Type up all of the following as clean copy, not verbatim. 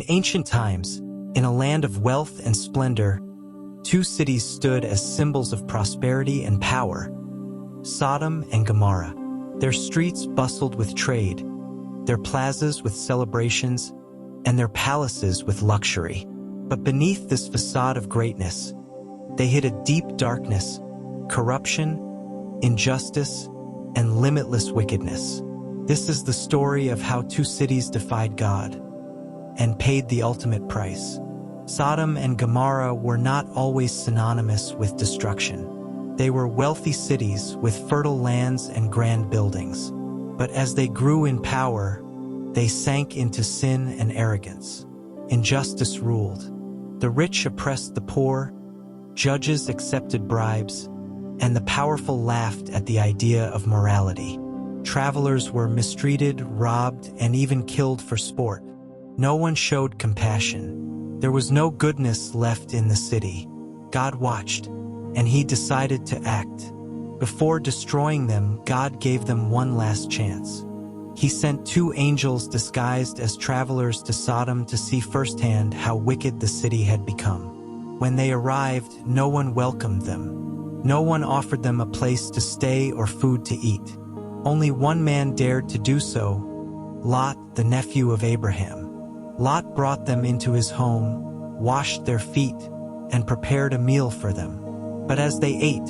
ancient times, in a land of wealth and splendor, two cities stood as symbols of prosperity and power: Sodom and Gomorrah. Their streets bustled with trade, their plazas with celebrations, and their palaces with luxury. But beneath this facade of greatness, they hid a deep darkness: corruption, injustice, and limitless wickedness. This is the story of how two cities defied God and paid the ultimate price. Sodom and Gomorrah were not always synonymous with destruction. They were wealthy cities with fertile lands and grand buildings. But as they grew in power, they sank into sin and arrogance. Injustice ruled. The rich oppressed the poor, judges accepted bribes, and the powerful laughed at the idea of morality. Travelers were mistreated, robbed, and even killed for sport. No one showed compassion. There was no goodness left in the city. God watched, and he decided to act. Before destroying them, God gave them one last chance. He sent two angels disguised as travelers to Sodom to see firsthand how wicked the city had become. When they arrived, no one welcomed them. No one offered them a place to stay or food to eat. Only one man dared to do so: Lot, the nephew of Abraham. Lot brought them into his home, washed their feet, and prepared a meal for them. But as they ate,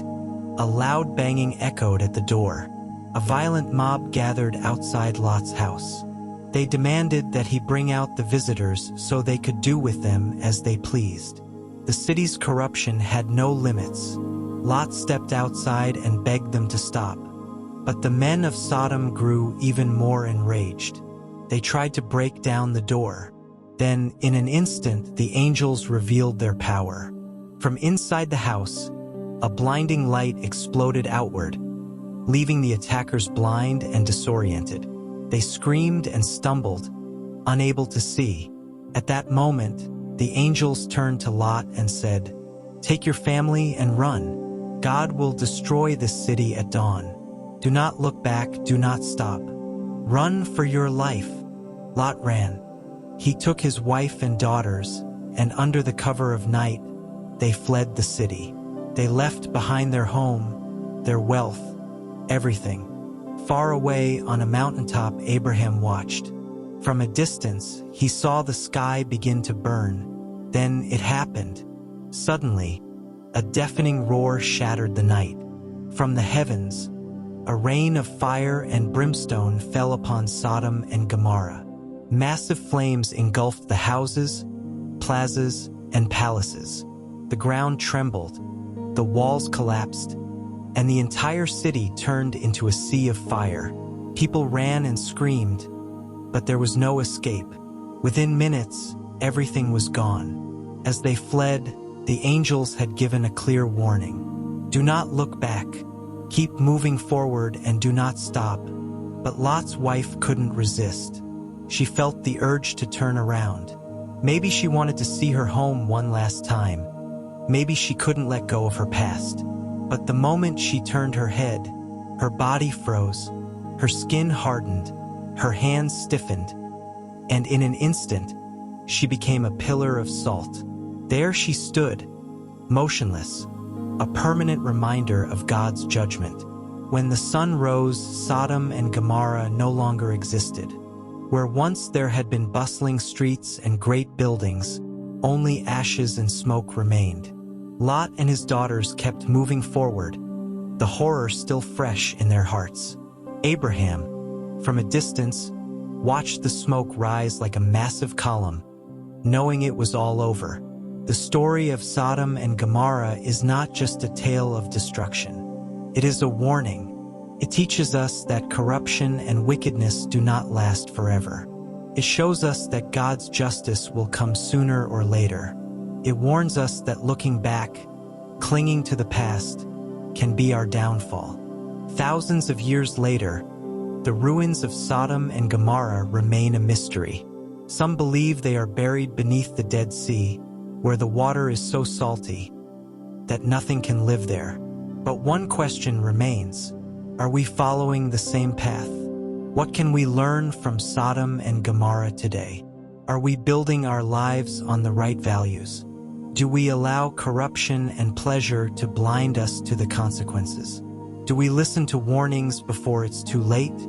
a loud banging echoed at the door. A violent mob gathered outside Lot's house. They demanded that he bring out the visitors so they could do with them as they pleased. The city's corruption had no limits. Lot stepped outside and begged them to stop. But the men of Sodom grew even more enraged. They tried to break down the door. Then, in an instant, the angels revealed their power. From inside the house, a blinding light exploded outward, leaving the attackers blind and disoriented. They screamed and stumbled, unable to see. At that moment, the angels turned to Lot and said, "Take your family and run. God will destroy this city at dawn. Do not look back, do not stop. Run for your life." Lot ran. He took his wife and daughters, and under the cover of night, they fled the city. They left behind their home, their wealth, everything. Far away on a mountaintop, Abraham watched. From a distance, he saw the sky begin to burn. Then it happened. Suddenly, a deafening roar shattered the night. From the heavens, a rain of fire and brimstone fell upon Sodom and Gomorrah. Massive flames engulfed the houses, plazas, and palaces. The ground trembled, the walls collapsed, and the entire city turned into a sea of fire. People ran and screamed, but there was no escape. Within minutes, everything was gone. As they fled, the angels had given a clear warning. Do not look back. Keep moving forward and do not stop. But Lot's wife couldn't resist. She felt the urge to turn around. Maybe she wanted to see her home one last time. Maybe she couldn't let go of her past. But the moment she turned her head, her body froze, her skin hardened, her hands stiffened, and in an instant, she became a pillar of salt. There she stood, motionless, a permanent reminder of God's judgment. When the sun rose, Sodom and Gomorrah no longer existed. Where once there had been bustling streets and great buildings, only ashes and smoke remained. Lot and his daughters kept moving forward, the horror still fresh in their hearts. Abraham, from a distance, watched the smoke rise like a massive column, knowing it was all over. The story of Sodom and Gomorrah is not just a tale of destruction. It is a warning. It teaches us that corruption and wickedness do not last forever. It shows us that God's justice will come sooner or later. It warns us that looking back, clinging to the past, can be our downfall. Thousands of years later, the ruins of Sodom and Gomorrah remain a mystery. Some believe they are buried beneath the Dead Sea, where the water is so salty that nothing can live there. But one question remains. Are we following the same path? What can we learn from Sodom and Gomorrah today? Are we building our lives on the right values? Do we allow corruption and pleasure to blind us to the consequences? Do we listen to warnings before it's too late?